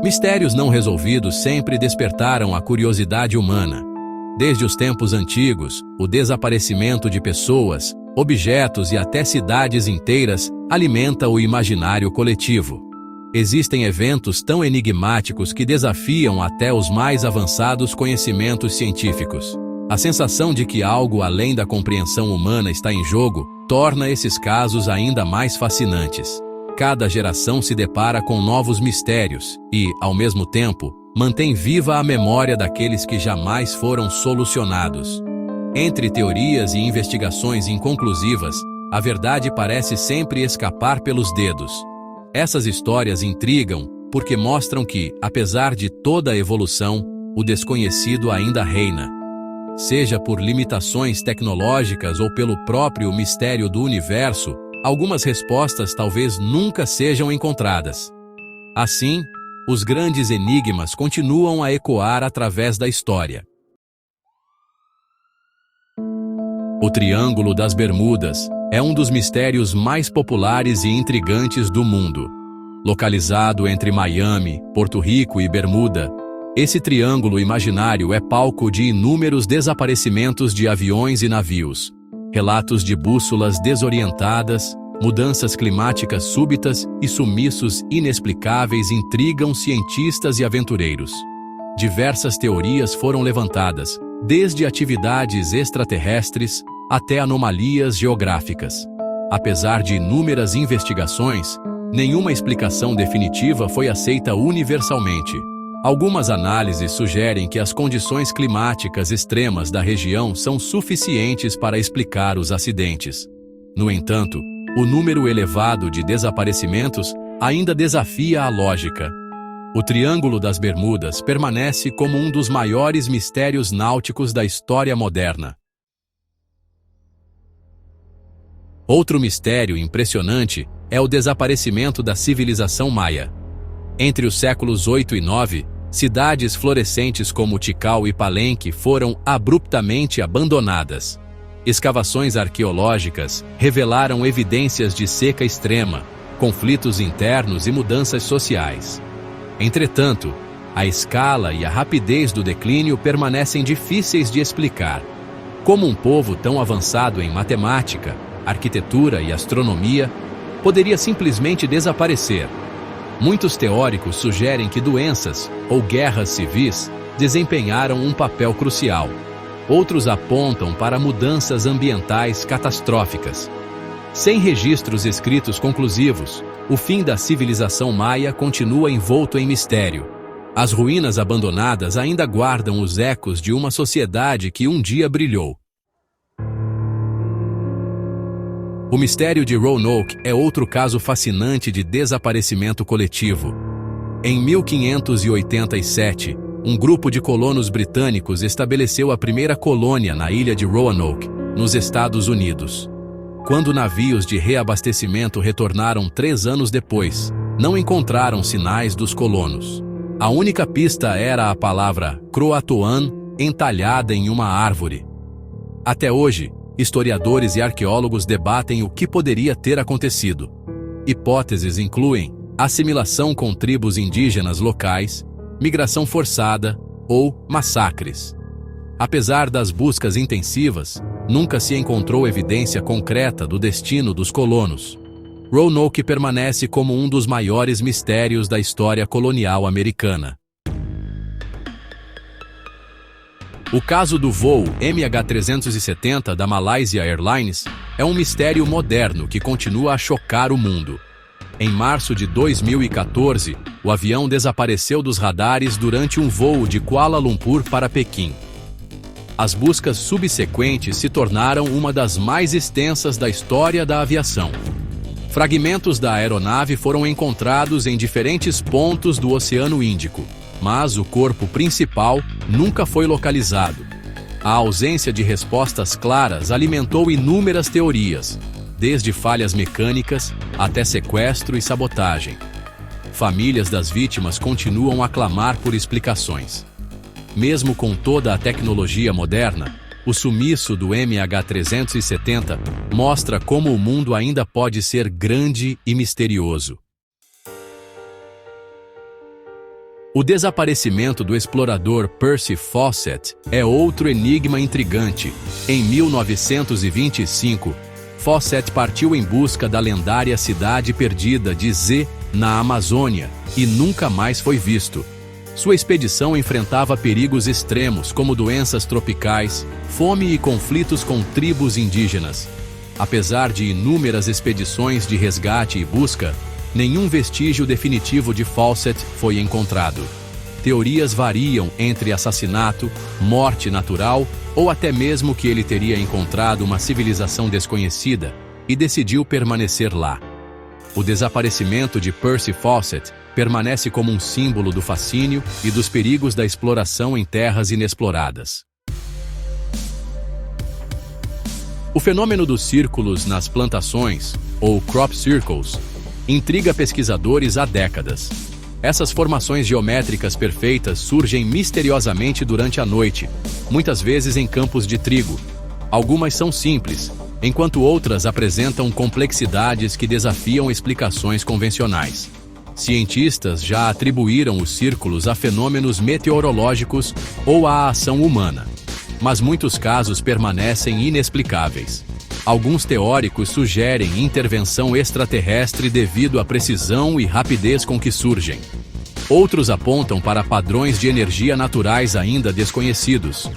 Mistérios não resolvidos sempre despertaram a curiosidade humana. Desde os tempos antigos, o desaparecimento de pessoas, objetos e até cidades inteiras alimenta o imaginário coletivo. Existem eventos tão enigmáticos que desafiam até os mais avançados conhecimentos científicos. A sensação de que algo além da compreensão humana está em jogo torna esses casos ainda mais fascinantes. Cada geração se depara com novos mistérios e, ao mesmo tempo, mantém viva a memória daqueles que jamais foram solucionados. Entre teorias e investigações inconclusivas, a verdade parece sempre escapar pelos dedos. Essas histórias intrigam porque mostram que, apesar de toda a evolução, o desconhecido ainda reina. Seja por limitações tecnológicas ou pelo próprio mistério do universo, algumas respostas talvez nunca sejam encontradas. Assim, os grandes enigmas continuam a ecoar através da história. O Triângulo das Bermudas é um dos mistérios mais populares e intrigantes do mundo. Localizado entre Miami, Porto Rico e Bermuda, esse triângulo imaginário é palco de inúmeros desaparecimentos de aviões e navios, relatos de bússolas desorientadas, mudanças climáticas súbitas e sumiços inexplicáveis intrigam cientistas e aventureiros. Diversas teorias foram levantadas, desde atividades extraterrestres até anomalias geográficas. Apesar de inúmeras investigações, nenhuma explicação definitiva foi aceita universalmente. Algumas análises sugerem que as condições climáticas extremas da região são suficientes para explicar os acidentes. No entanto, o número elevado de desaparecimentos ainda desafia a lógica. O Triângulo das Bermudas permanece como um dos maiores mistérios náuticos da história moderna. Outro mistério impressionante é o desaparecimento da civilização maia. Entre os séculos 8 e 9, cidades florescentes como Tikal e Palenque foram abruptamente abandonadas. Escavações arqueológicas revelaram evidências de seca extrema, conflitos internos e mudanças sociais. Entretanto, a escala e a rapidez do declínio permanecem difíceis de explicar. Como um povo tão avançado em matemática, arquitetura e astronomia poderia simplesmente desaparecer? Muitos teóricos sugerem que doenças ou guerras civis desempenharam um papel crucial. Outros apontam para mudanças ambientais catastróficas. Sem registros escritos conclusivos, o fim da civilização maia continua envolto em mistério. As ruínas abandonadas ainda guardam os ecos de uma sociedade que um dia brilhou. O mistério de Roanoke é outro caso fascinante de desaparecimento coletivo. Em 1587, um grupo de colonos britânicos estabeleceu a primeira colônia na ilha de Roanoke, nos Estados Unidos. Quando navios de reabastecimento retornaram 3 anos depois, não encontraram sinais dos colonos. A única pista era a palavra Croatoan entalhada em uma árvore. Até hoje, historiadores e arqueólogos debatem o que poderia ter acontecido. Hipóteses incluem assimilação com tribos indígenas locais, migração forçada ou massacres. Apesar das buscas intensivas, nunca se encontrou evidência concreta do destino dos colonos. Roanoke permanece como um dos maiores mistérios da história colonial americana. O caso do voo MH370 da Malaysia Airlines é um mistério moderno que continua a chocar o mundo. Em março de 2014, o avião desapareceu dos radares durante um voo de Kuala Lumpur para Pequim. As buscas subsequentes se tornaram uma das mais extensas da história da aviação. Fragmentos da aeronave foram encontrados em diferentes pontos do Oceano Índico, mas o corpo principal nunca foi localizado. A ausência de respostas claras alimentou inúmeras teorias, desde falhas mecânicas até sequestro e sabotagem. Famílias das vítimas continuam a clamar por explicações. Mesmo com toda a tecnologia moderna, o sumiço do MH370 mostra como o mundo ainda pode ser grande e misterioso. O desaparecimento do explorador Percy Fawcett é outro enigma intrigante. Em 1925, Fawcett partiu em busca da lendária cidade perdida de Z, na Amazônia, e nunca mais foi visto. Sua expedição enfrentava perigos extremos como doenças tropicais, fome e conflitos com tribos indígenas. Apesar de inúmeras expedições de resgate e busca, nenhum vestígio definitivo de Fawcett foi encontrado. Teorias variam entre assassinato, morte natural ou até mesmo que ele teria encontrado uma civilização desconhecida e decidiu permanecer lá. O desaparecimento de Percy Fawcett permanece como um símbolo do fascínio e dos perigos da exploração em terras inexploradas. O fenômeno dos círculos nas plantações, ou crop circles, intriga pesquisadores há décadas. Essas formações geométricas perfeitas surgem misteriosamente durante a noite, muitas vezes em campos de trigo. Algumas são simples, enquanto outras apresentam complexidades que desafiam explicações convencionais. Cientistas já atribuíram os círculos a fenômenos meteorológicos ou à ação humana, mas muitos casos permanecem inexplicáveis. Alguns teóricos sugerem intervenção extraterrestre devido à precisão e rapidez com que surgem. Outros apontam para padrões de energia naturais ainda desconhecidos.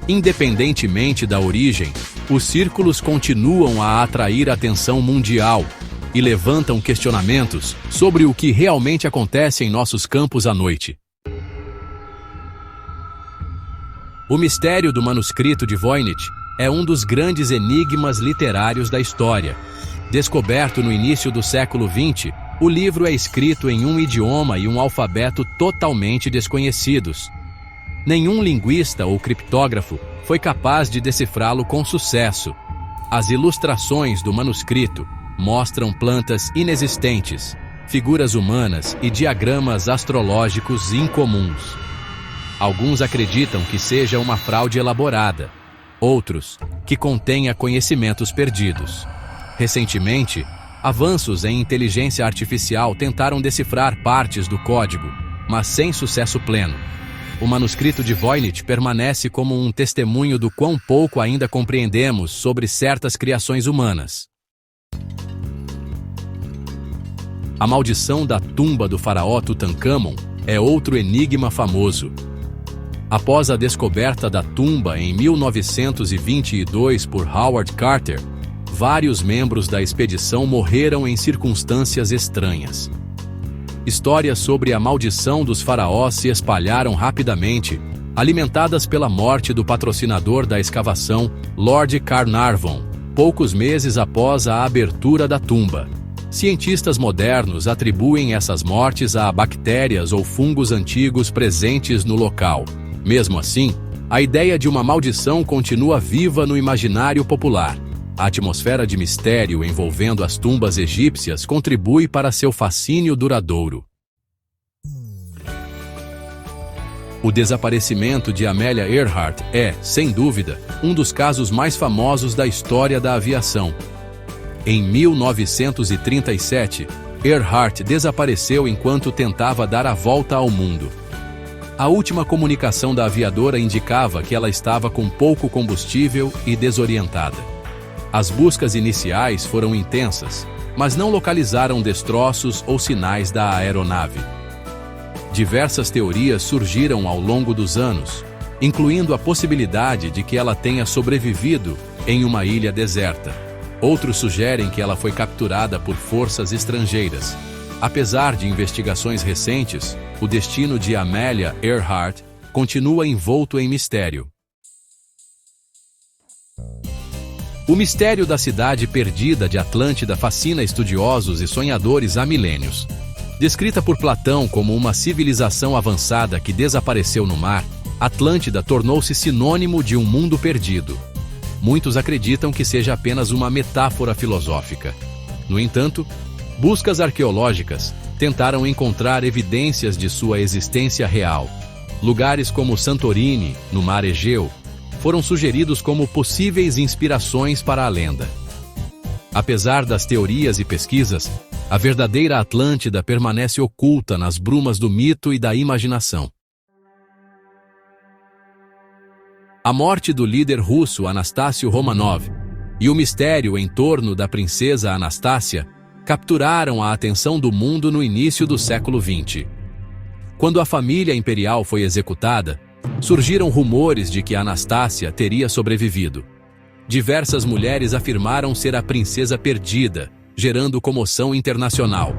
Independentemente da origem, os círculos continuam a atrair atenção mundial e levantam questionamentos sobre o que realmente acontece em nossos campos à noite. O mistério do manuscrito de Voynich é um dos grandes enigmas literários da história. Descoberto no início do século XX, o livro é escrito em um idioma e um alfabeto totalmente desconhecidos. Nenhum linguista ou criptógrafo foi capaz de decifrá-lo com sucesso. As ilustrações do manuscrito mostram plantas inexistentes, figuras humanas e diagramas astrológicos incomuns. Alguns acreditam que seja uma fraude elaborada, outros que contenha conhecimentos perdidos. Recentemente, avanços em inteligência artificial tentaram decifrar partes do código, mas sem sucesso pleno. O manuscrito de Voynich permanece como um testemunho do quão pouco ainda compreendemos sobre certas criações humanas. A maldição da tumba do faraó Tutancâmon é outro enigma famoso. Após a descoberta da tumba em 1922 por Howard Carter, vários membros da expedição morreram em circunstâncias estranhas. Histórias sobre a maldição dos faraós se espalharam rapidamente, alimentadas pela morte do patrocinador da escavação, Lord Carnarvon, poucos meses após a abertura da tumba. Cientistas modernos atribuem essas mortes a bactérias ou fungos antigos presentes no local. Mesmo assim, a ideia de uma maldição continua viva no imaginário popular. A atmosfera de mistério envolvendo as tumbas egípcias contribui para seu fascínio duradouro. O desaparecimento de Amelia Earhart é, sem dúvida, um dos casos mais famosos da história da aviação. Em 1937, Earhart desapareceu enquanto tentava dar a volta ao mundo. A última comunicação da aviadora indicava que ela estava com pouco combustível e desorientada. As buscas iniciais foram intensas, mas não localizaram destroços ou sinais da aeronave. Diversas teorias surgiram ao longo dos anos, incluindo a possibilidade de que ela tenha sobrevivido em uma ilha deserta. Outros sugerem que ela foi capturada por forças estrangeiras. Apesar de investigações recentes, o destino de Amelia Earhart continua envolto em mistério. O mistério da cidade perdida de Atlântida fascina estudiosos e sonhadores há milênios. Descrita por Platão como uma civilização avançada que desapareceu no mar, Atlântida tornou-se sinônimo de um mundo perdido. Muitos acreditam que seja apenas uma metáfora filosófica. No entanto, buscas arqueológicas tentaram encontrar evidências de sua existência real. Lugares como Santorini, no mar Egeu, foram sugeridos como possíveis inspirações para a lenda. Apesar das teorias e pesquisas, A verdadeira Atlântida permanece oculta nas brumas do mito e da imaginação. A morte do líder russo Anastácio Romanov e o mistério em torno da princesa Anastácia capturaram a atenção do mundo no início do século XX. Quando a família imperial foi executada, surgiram rumores de que Anastácia teria sobrevivido. Diversas mulheres afirmaram ser a princesa perdida, gerando comoção internacional.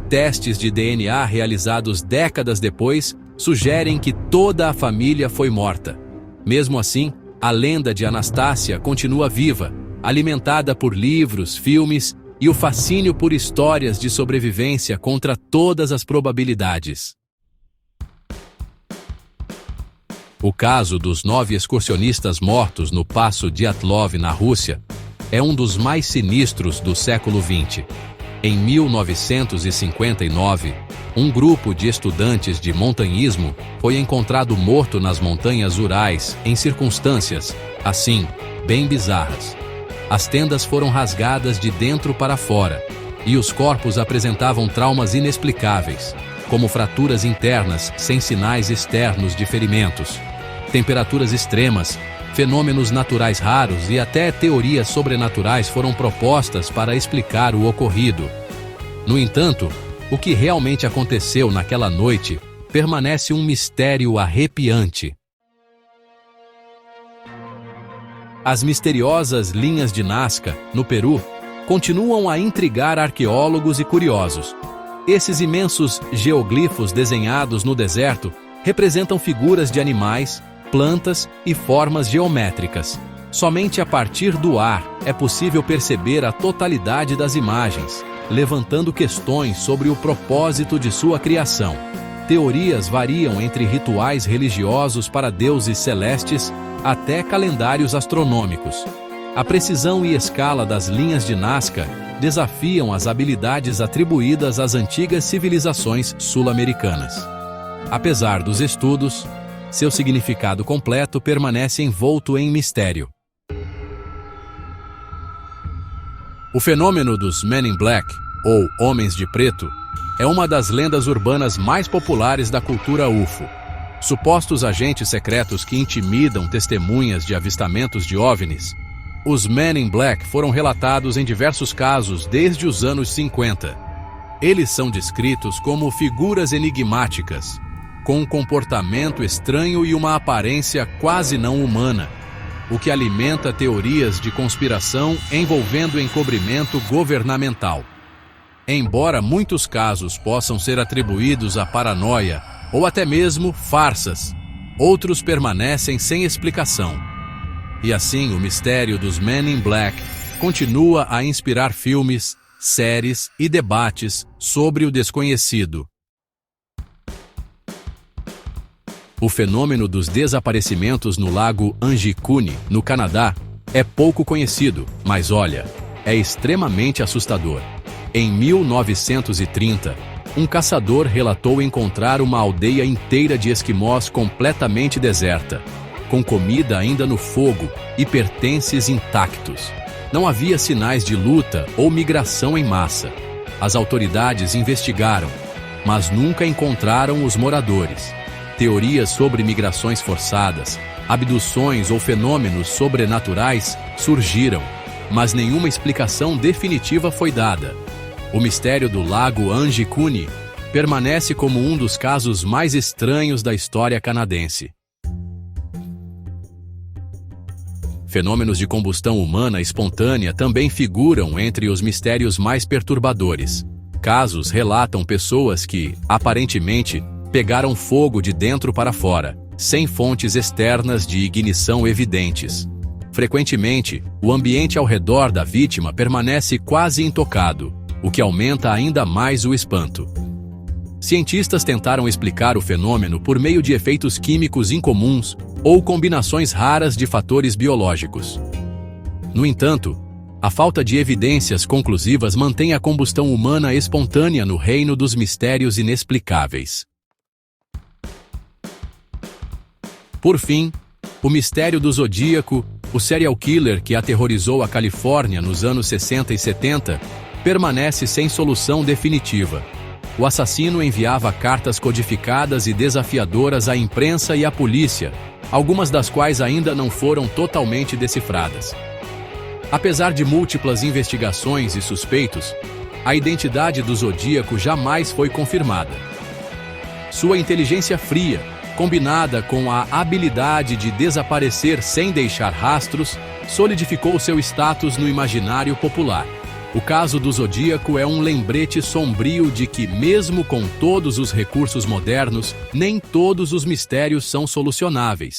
Testes de DNA realizados décadas depois sugerem que toda a família foi morta. Mesmo assim, a lenda de Anastácia continua viva, alimentada por livros, filmes e o fascínio por histórias de sobrevivência contra todas as probabilidades. O caso dos 9 excursionistas mortos no Passo Dyatlov, na Rússia, é um dos mais sinistros do século XX. Em 1959, um grupo de estudantes de montanhismo foi encontrado morto nas montanhas Urais em circunstâncias, assim, bem bizarras. As tendas foram rasgadas de dentro para fora, e os corpos apresentavam traumas inexplicáveis, como fraturas internas sem sinais externos de ferimentos, temperaturas extremas, fenômenos naturais raros e até teorias sobrenaturais foram propostas para explicar o ocorrido. No entanto, o que realmente aconteceu naquela noite permanece um mistério arrepiante. As misteriosas linhas de Nazca, no Peru, continuam a intrigar arqueólogos e curiosos. Esses imensos geoglifos desenhados no deserto representam figuras de animais, plantas e formas geométricas. Somente a partir do ar é possível perceber a totalidade das imagens, levantando questões sobre o propósito de sua criação. Teorias variam entre rituais religiosos para deuses celestes até calendários astronômicos. A precisão e escala das linhas de Nazca desafiam as habilidades atribuídas às antigas civilizações sul-americanas. Apesar dos estudos, seu significado completo permanece envolto em mistério. O fenômeno dos Men in Black, ou Homens de Preto, é uma das lendas urbanas mais populares da cultura UFO. Supostos agentes secretos que intimidam testemunhas de avistamentos de OVNIs, os Men in Black foram relatados em diversos casos desde os anos 50. Eles são descritos como figuras enigmáticas, com um comportamento estranho e uma aparência quase não humana, o que alimenta teorias de conspiração envolvendo encobrimento governamental. Embora muitos casos possam ser atribuídos à paranoia ou até mesmo farsas, outros permanecem sem explicação. E assim o mistério dos Men in Black continua a inspirar filmes, séries e debates sobre o desconhecido. O fenômeno dos desaparecimentos no lago Angikuni, no Canadá, é pouco conhecido, mas olha, é extremamente assustador. Em 1930, um caçador relatou encontrar uma aldeia inteira de esquimós completamente deserta, com comida ainda no fogo e pertences intactos. Não havia sinais de luta ou migração em massa. As autoridades investigaram, mas nunca encontraram os moradores. Teorias sobre migrações forçadas, abduções ou fenômenos sobrenaturais surgiram, mas nenhuma explicação definitiva foi dada. O mistério do lago Angikuni permanece como um dos casos mais estranhos da história canadense. Fenômenos de combustão humana espontânea também figuram entre os mistérios mais perturbadores. Casos relatam pessoas que, aparentemente, pegaram fogo de dentro para fora, sem fontes externas de ignição evidentes. Frequentemente, o ambiente ao redor da vítima permanece quase intocado, o que aumenta ainda mais o espanto. Cientistas tentaram explicar o fenômeno por meio de efeitos químicos incomuns ou combinações raras de fatores biológicos. No entanto, a falta de evidências conclusivas mantém a combustão humana espontânea no reino dos mistérios inexplicáveis. Por fim, o mistério do Zodíaco, o serial killer que aterrorizou a Califórnia nos anos 60 e 70, permanece sem solução definitiva. O assassino enviava cartas codificadas e desafiadoras à imprensa e à polícia, algumas das quais ainda não foram totalmente decifradas. Apesar de múltiplas investigações e suspeitos, a identidade do Zodíaco jamais foi confirmada. Sua inteligência fria, combinada com a habilidade de desaparecer sem deixar rastros, solidificou seu status no imaginário popular. O caso do Zodíaco é um lembrete sombrio de que, mesmo com todos os recursos modernos, nem todos os mistérios são solucionáveis.